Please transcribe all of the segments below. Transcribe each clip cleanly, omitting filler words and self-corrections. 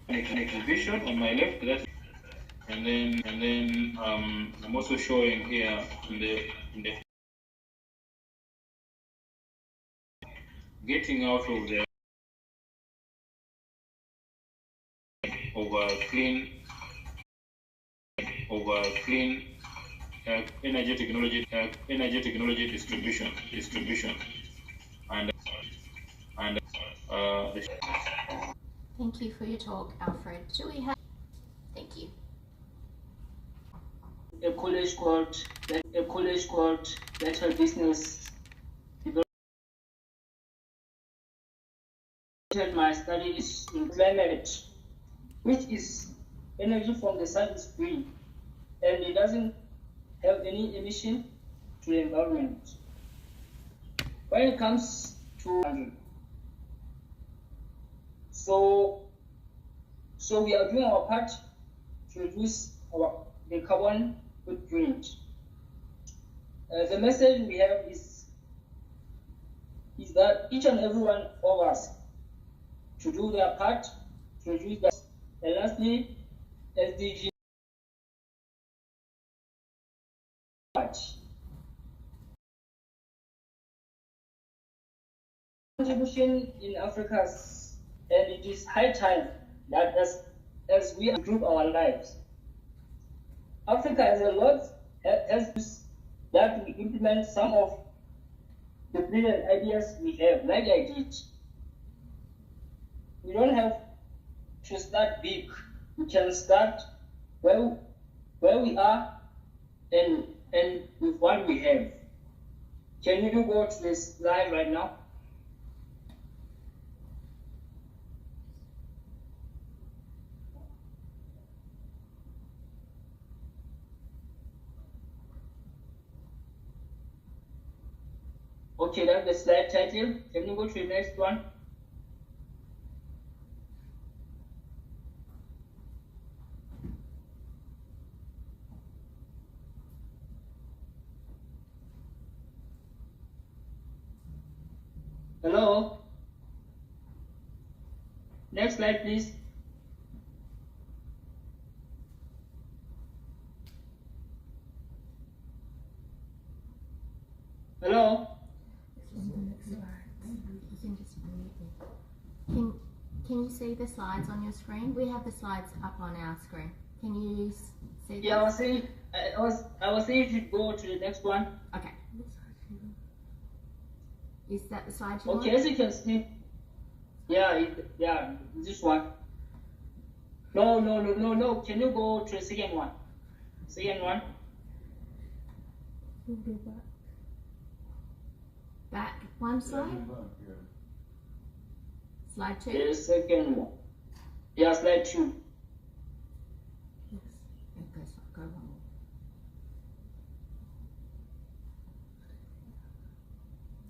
an exhibition on my left. And then I'm also showing here in the getting out of the clean energy technology distribution and Thank you for your talk, Alfred. Do we have? Thank you. A college called Better Business devoted my studies in climate, which is energy from the sun is green and it doesn't have any emission to the environment. When it comes to so we are doing our part to reduce the carbon footprint. The message we have is that each and every one of us to do their part to reduce that. And lastly, SDG contribution in Africa, and it is high time that as we improve our lives. Africa has a lot that we implement some of the brilliant ideas we have, like I did. We don't have to start big. We can start where we are and with what we have. Can you go to this slide right now? Okay, that's the slide title. Can you go to the next one? Hello? Next slide, please. Hello? Can you see the slides on your screen? We have the slides up on our screen. Can you see them? Yeah, I was saying you should go to the next one. Okay. Is that the slide you want? Okay, as you can see, yeah, this one. No. Can you go to the second one? Second one. Back one slide. Slide 2. The second one. Yeah, slide 2. Yes. Go one more.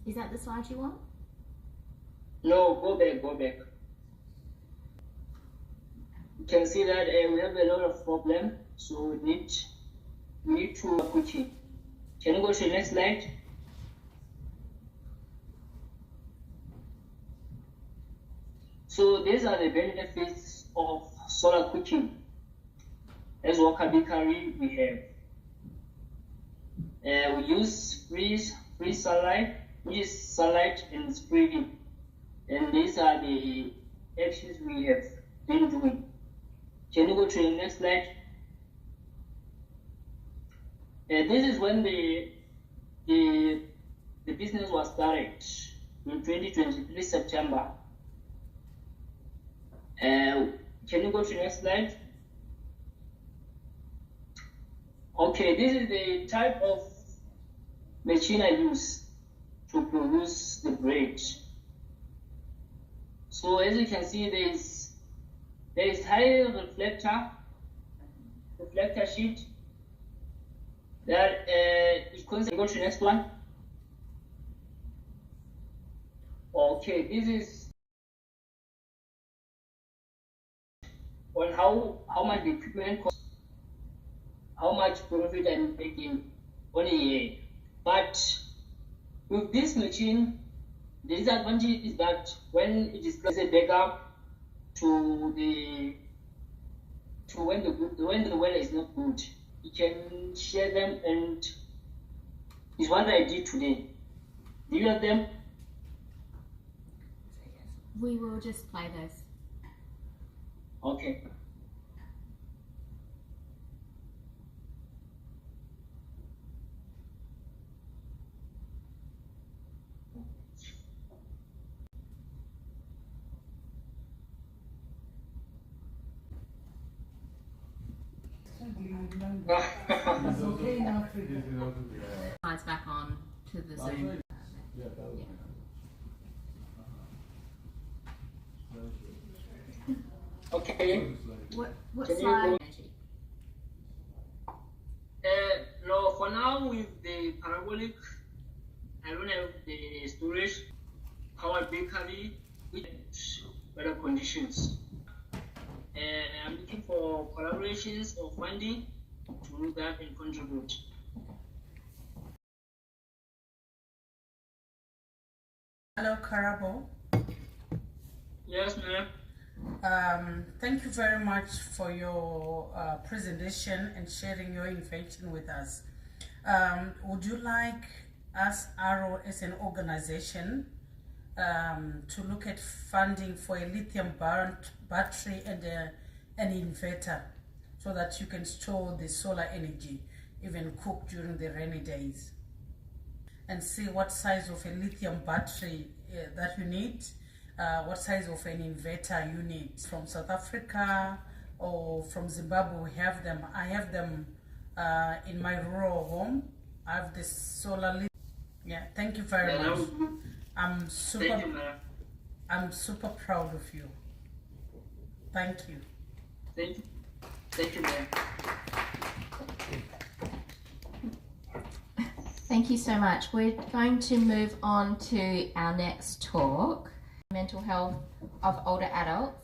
Is that the slide you want? No, go back. You can see that we have a lot of problem, so we need to quickly. Can you go to the next slide? So these are the benefits of solar cooking. As Worker Bakery we have. We use free sunlight, which is sunlight and spreading. And these are the actions we have been doing. Can you go to the next slide? This is when the business was started in 2023 September. Can you go to the next slide? Okay, this is the type of machine I use to produce the bread. So as you can see, there is high reflector sheet that is constantly. Go to the next one. Okay, this is on how much the equipment costs, how much profit I'm making on a year. But with this machine, The disadvantage is that when it is placed a backup to when the weather is not good, you can share them, and it's what I did today. Do you have them? We will just play those. Okay. It's okay now. Slides back on to the Zoom. Okay. What Can you slide? No, for now with the parabolic, I don't have the storage, power bakery, with better conditions. I'm looking for collaborations or funding to do that and contribute. Hello, Karabo. Yes, ma'am. Thank you very much for your presentation and sharing your invention with us. Would you like us, Arrow, as an organization, to look at funding for a lithium battery and an inverter so that you can store the solar energy, even cook during the rainy days? And see what size of a lithium battery that you need, what size of an inverter you need. From South Africa or from Zimbabwe, we have them. I have them in my rural home. I have this solar lithium. Yeah, thank you very much. I'm super proud of you. Thank you. Thank you, ma'am. Thank you so much. We're going to move on to our next talk, mental health of older adults.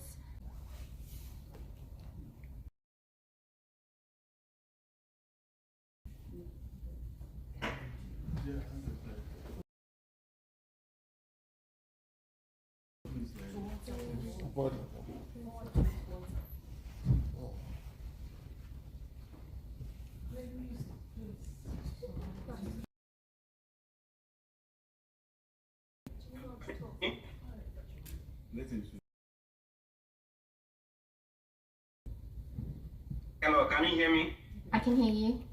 Hello, can you hear me? I can hear you.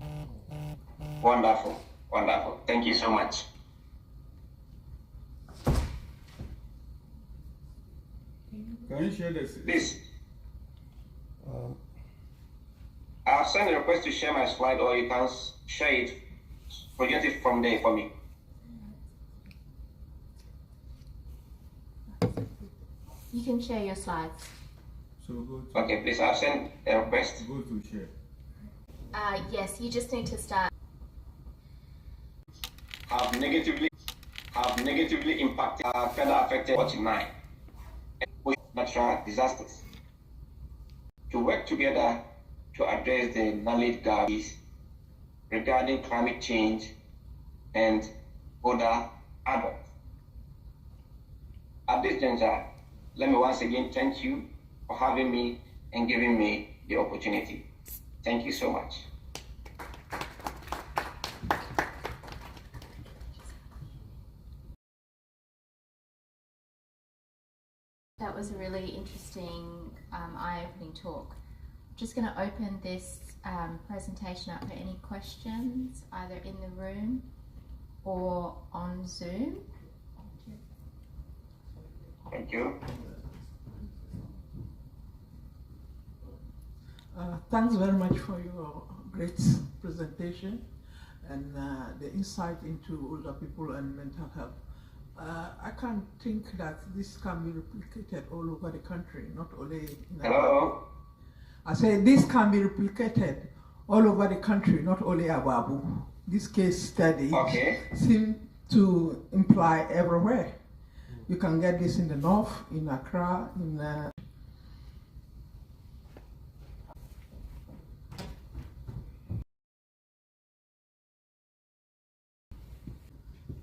Wonderful, wonderful. Thank you so much. Can you share this? Please. I'll send a request to share my slide, or you can share it, project it from there for me. You can share your slides. So go to, Okay, please, I'll send a request. go to share. Yes, you just need to start. Have negatively impacted, further affected 49 with natural disasters. To work together to address the knowledge gaps regarding climate change and older adults. At this juncture, let me once again thank you for having me and giving me the opportunity. Thank you so much. That was a really interesting, eye-opening talk. I'm just going to open this presentation up for any questions, either in the room or on Zoom. Thank you. Thanks very much for your great presentation and the insight into older people and mental health. I can think that this can be replicated all over the country, not only in Hello? I say this can be replicated all over the country, not only Ababu. This case study seem to imply everywhere. You can get this in the north, in Accra, in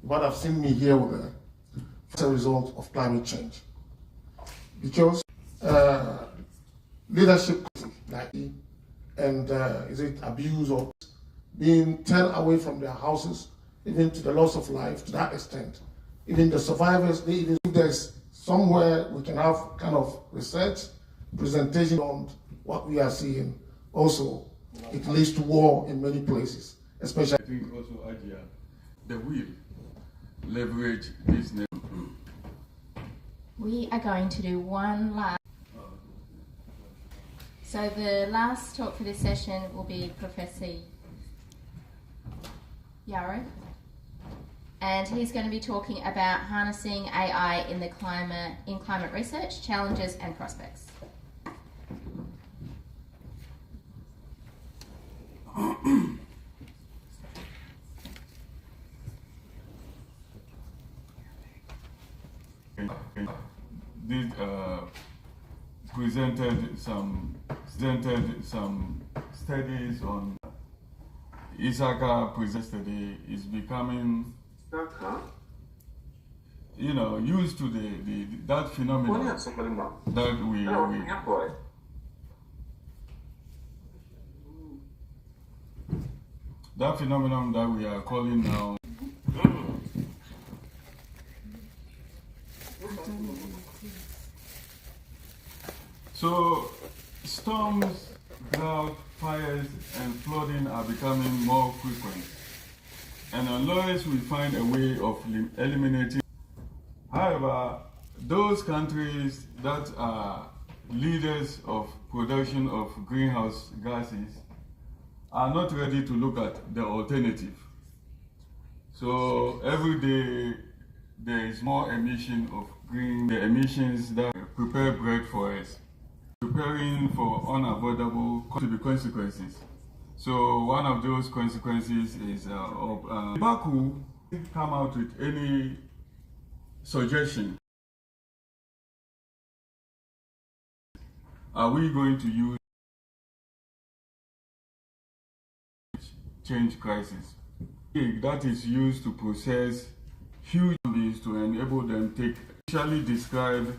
What I've seen me here with as a result of climate change. Because leadership like and is it abuse or being turned away from their houses, even to the loss of life to that extent. Even the survivors, they even if there's somewhere we can have kind of research, presentation on what we are seeing. Also, it leads to war in many places, especially. I think also Adia, the will leverage this. We are going to do one last. So the last talk for this session will be Professor Yarrow, and he's going to be talking about harnessing AI in climate research, challenges and prospects. This presented some studies on Isaka presented is becoming used to that phenomenon that we that phenomenon that we are calling now so storms, drought, fires and flooding are becoming more frequent, and unless we find a way of eliminating. However, those countries that are leaders of production of greenhouse gases are not ready to look at the alternative. So every day there is more emission of the emissions that prepare bread for us, preparing for unavoidable consequences. So one of those consequences is Baku come out with any suggestion. Are we going to use change crisis? That is used to process huge bees to enable them take, initially described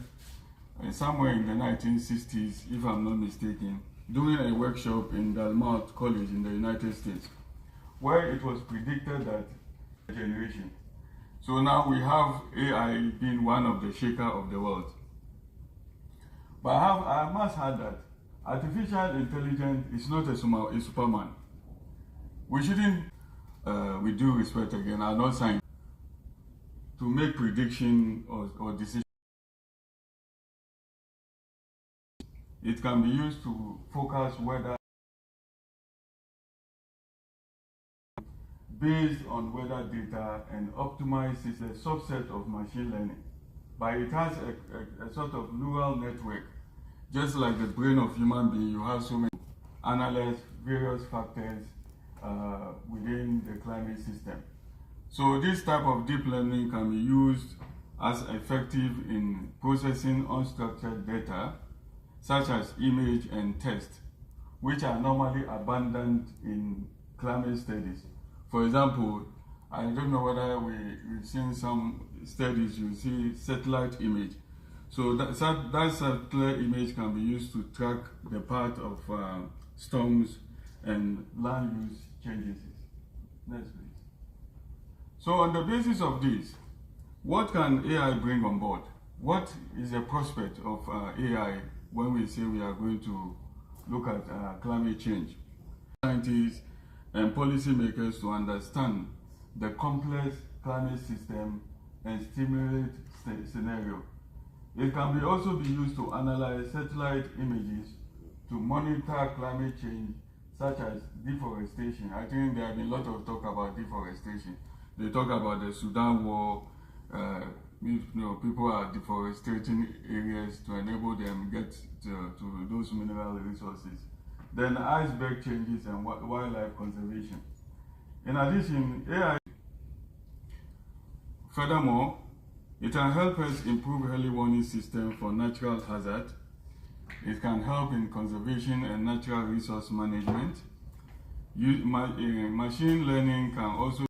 somewhere in the 1960s, if I'm not mistaken, during a workshop in Dartmouth College in the United States, where it was predicted that generation. So now we have AI being one of the shaker of the world. But I must add that artificial intelligence is not a Superman. We shouldn't, with due respect again, are not scientists to make prediction or decision. It can be used to focus weather based on weather data and optimize is a subset of machine learning. But it has a sort of neural network. Just like the brain of human being, you have so many analyze various factors within the climate system. So this type of deep learning can be used as effective in processing unstructured data, such as image and text, which are normally abundant in climate studies. For example, I don't know whether we've seen some studies, you see satellite image. So that satellite image can be used to track the path of storms and land use changes. Next, please. So on the basis of this, what can AI bring on board? What is the prospect of AI when we say we are going to look at climate change? Scientists and policymakers to understand the complex climate system and stimulate scenario. It can also be used to analyze satellite images to monitor climate change, such as deforestation. I think there have been a lot of talk about deforestation. They talk about the Sudan war. People are deforesting areas to enable them get to those mineral resources. Then iceberg changes and wildlife conservation. In addition, AI, furthermore, it can help us improve early warning system for natural hazard. It can help in conservation and natural resource management. Machine learning can also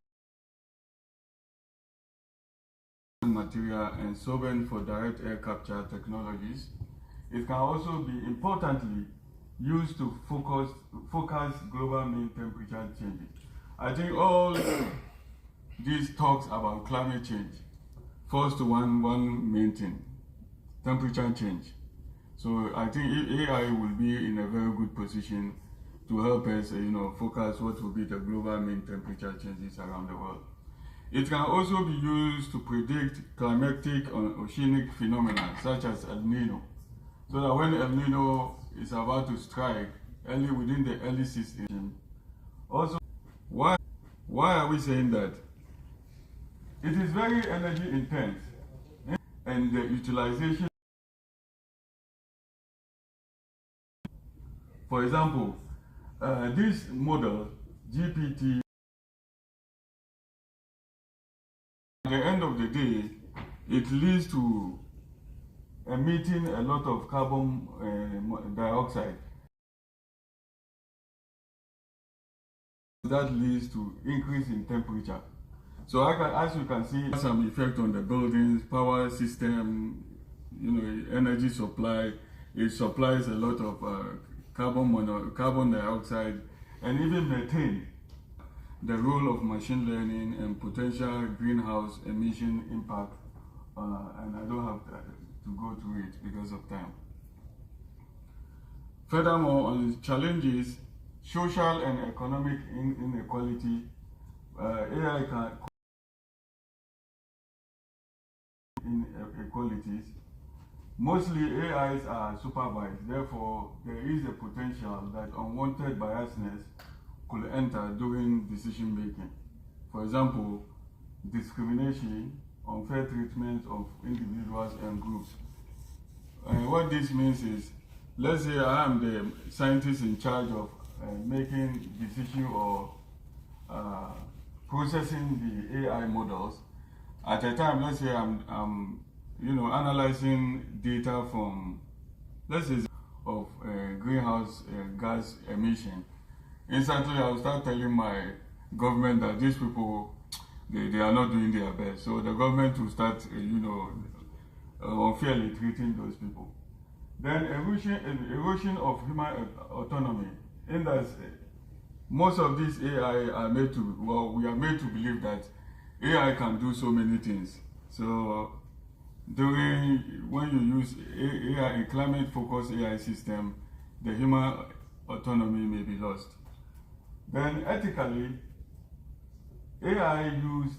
material and solvent for direct air capture technologies. It can also be importantly used to focus global mean temperature changes. I think all these talks about climate change falls to one main thing: temperature change. So I think AI will be in a very good position to help us, focus what will be the global mean temperature changes around the world. It can also be used to predict climatic or oceanic phenomena such as El Nino, so that when El Nino is about to strike within the early system. Also, why are we saying that? It is very energy intense, and the utilization. For example, this model, GPT, at the end of the day, it leads to emitting a lot of carbon dioxide. That leads to increase in temperature. So as you can see, some effect on the buildings, power system, energy supply. It supplies a lot of carbon dioxide and even methane. The role of machine learning and potential greenhouse emission impact, and I don't have to go through it because of time. Furthermore, on the challenges, social and economic inequality, AI can inequalities. Mostly AIs are supervised, therefore there is a potential that unwanted biasness could enter during decision making. For example, discrimination, unfair treatment of individuals and groups. What this means is, let's say I am the scientist in charge of making decision or processing the AI models. At a time, let's say I'm analyzing data from, let's say, of greenhouse gas emission. Instantly, I'll start telling my government that these people, they are not doing their best. So the government will start, unfairly treating those people. Then erosion of human autonomy. In that, most of these AI are made to, we are made to believe that AI can do so many things. So when you use AI, a climate-focused AI system, the human autonomy may be lost. Then ethically, AI used.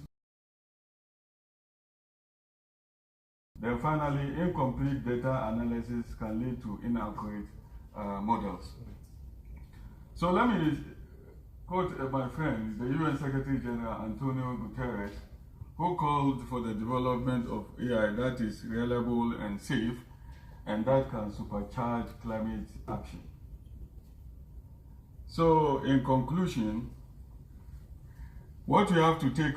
Then finally, incomplete data analysis can lead to inaccurate models. So let me quote my friend, the UN Secretary General Antonio Guterres, who called for the development of AI that is reliable and safe, and that can supercharge climate action. So in conclusion, what you have to take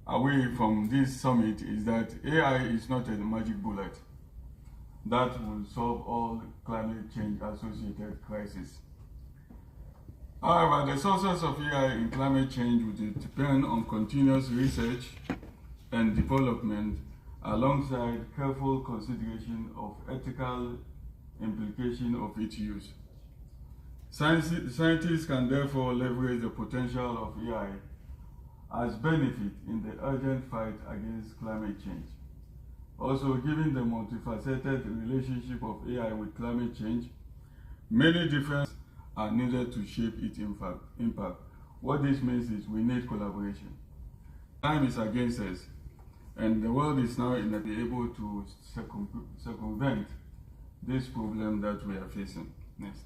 away from this summit is that AI is not a magic bullet that will solve all climate change associated crises. However, the sources of AI in climate change will depend on continuous research and development alongside careful consideration of ethical implication of its use. Scientists can therefore leverage the potential of AI as benefit in the urgent fight against climate change. Also, given the multifaceted relationship of AI with climate change, many different are needed to shape its impact. What this means is we need collaboration. Time is against us, and the world is now able to circumvent this problem that we are facing. Next.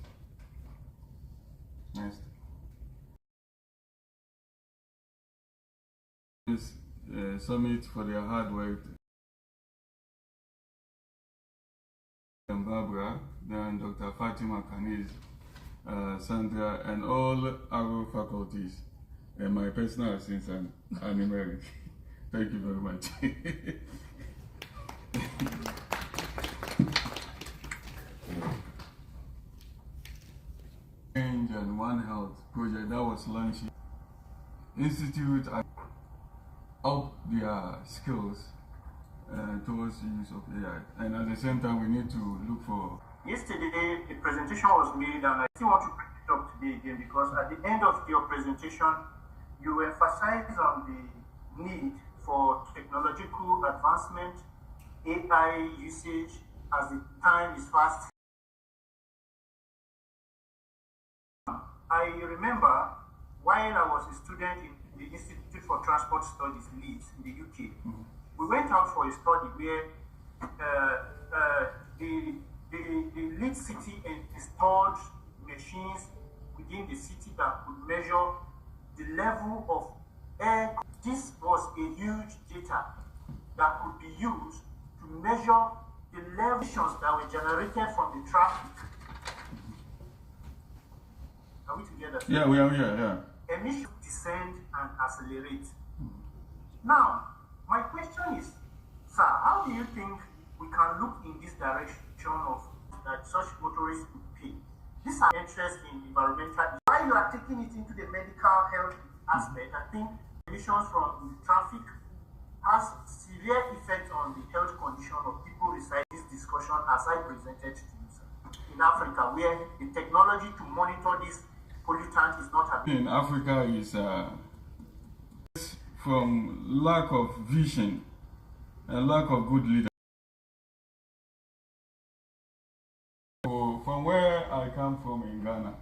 This summit for their hard work. And Barbara, then Dr. Fatima Kaniz, Sandra, and all our faculties, and my personal assistant, Annie Mary. Thank you very much. Change and One Health project that was launched. Institute up their skills towards the use of AI. And at the same time, we need to look for... Yesterday, a presentation was made, and I still want to bring it up today again, because at the end of your presentation, you emphasized on the need for technological advancement, AI usage, as the time is fast. I remember while I was a student in the Institute for Transport Studies, Leeds, in the UK, we went out for a study where the Leeds city installed machines within the city that could measure the level of air. This was a huge data that could be used to measure the levels that were generated from the traffic. Are we together? Yeah, we are here, yeah. Emissions descend and accelerate. Now, my question is, sir, how do you think we can look in this direction of that such motorists could pay? These are interest in environmental. While you are taking it into the medical health aspect, I think emissions from the traffic has severe effect on the health condition of people residing in this discussion as I presented to you, sir. In Africa, where the technology to monitor this pollutant is not available. In Africa is from lack of vision and lack of good leadership. So from where I come from in Ghana,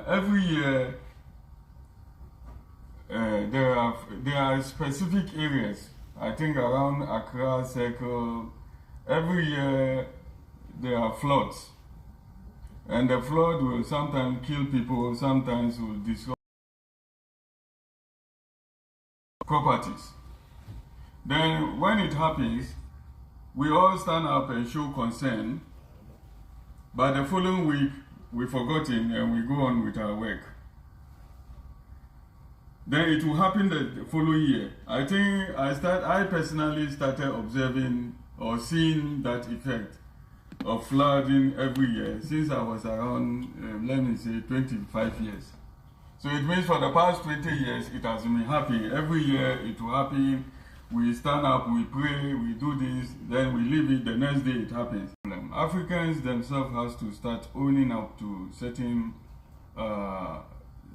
every year there are specific areas, I think around Accra Circle, every year there are floods. And the flood will sometimes kill people, sometimes will destroy properties. Then when it happens, we all stand up and show concern, but the following week we've forgotten and we go on with our work. Then it will happen the following year. I think I personally started observing or seeing that effect of flooding every year since I was around, let me say, 25 years. So it means for the past 20 years, it has been happening. Every year it will happen. We stand up, we pray, we do this, then we leave it, the next day it happens. Africans themselves has to start owning up to certain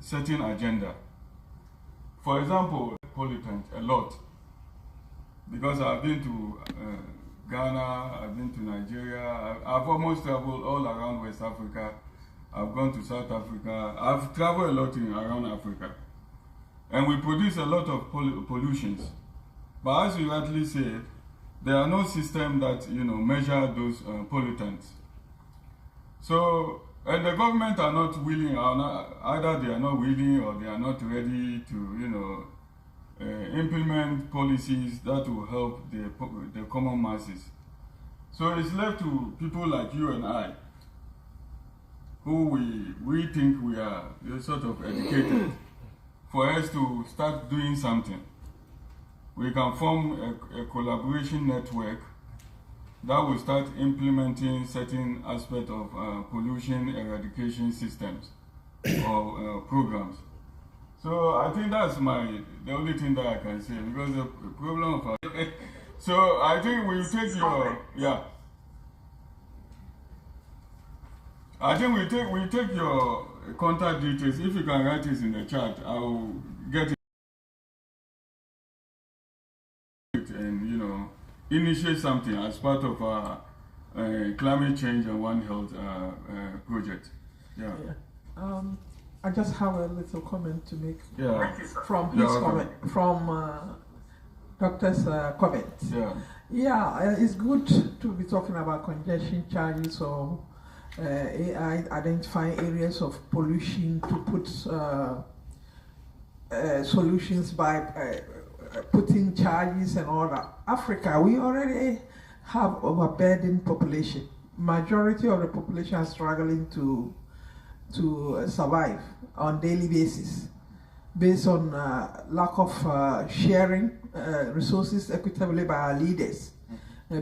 agenda. For example, pollutant a lot. Because I've been to Ghana, I've been to Nigeria, I've almost traveled all around West Africa, I've gone to South Africa, I've traveled a lot around Africa. And we produce a lot of pollutions. But as you rightly said, there are no systems that measure those pollutants. So, and the government are not willing, either they are not willing or they are not ready to implement policies that will help the common masses. So it's left to people like you and I, who we think we are sort of educated, for us to start doing something. We can form a collaboration network that will start implementing certain aspects of pollution eradication systems or programs. So I think that's the only thing that I can say, because the problem of so I think we'll take your I think we take your contact details. If you can write it in the chat, I will get it and initiate something as part of our climate change and One Health project. Yeah. I just have a little comment to make from his comment, from Doctor's comment. Yeah, it's good to be talking about congestion charges or AI identifying areas of pollution to put solutions by putting charges and all that. Africa, we already have overburdened population. Majority of the population are struggling to survive on daily basis based on lack of sharing resources equitably by our leaders.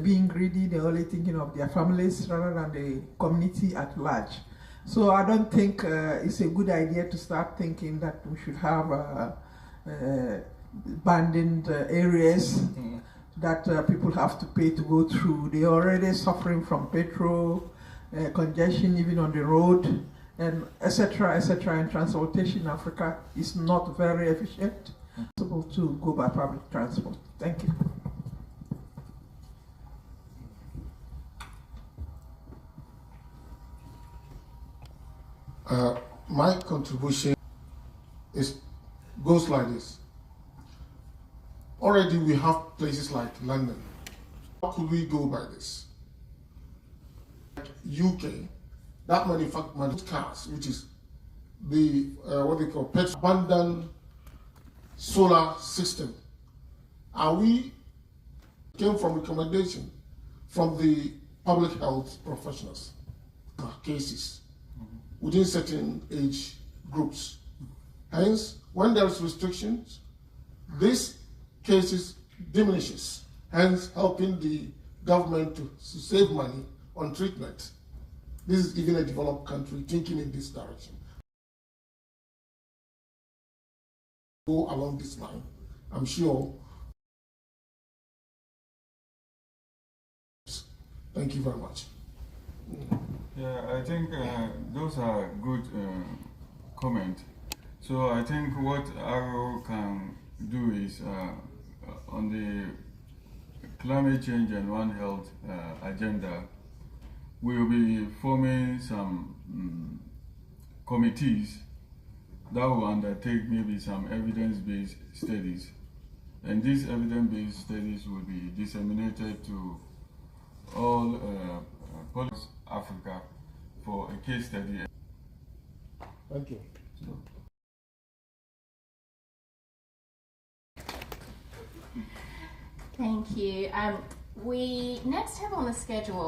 Being greedy, they're only thinking of their families rather than the community at large. So I don't think it's a good idea to start thinking that we should have abandoned areas that people have to pay to go through. They're already suffering from petrol, congestion even on the road, and etc., etc. And transportation in Africa is not very efficient. It's possible to go by public transport. Thank you. My contribution goes like this. Already we have places like London. How could we go by this? UK, that manufactures cars, which is the what they call abundant solar system. And we came from recommendation from the public health professionals cases within certain age groups. Hence, when there is restrictions, this cases diminishes, hence helping the government to save money on treatment. This is even a developed country thinking in this direction. Go along this line, I'm sure. Thank you very much. Yeah, I think those are good comments. So I think what Arrow can do is on the climate change and One Health agenda, we'll be forming some committees that will undertake maybe some evidence-based studies. And these evidence-based studies will be disseminated to all parts of Africa for a case study. Thank you. Thank you. We next have on the schedule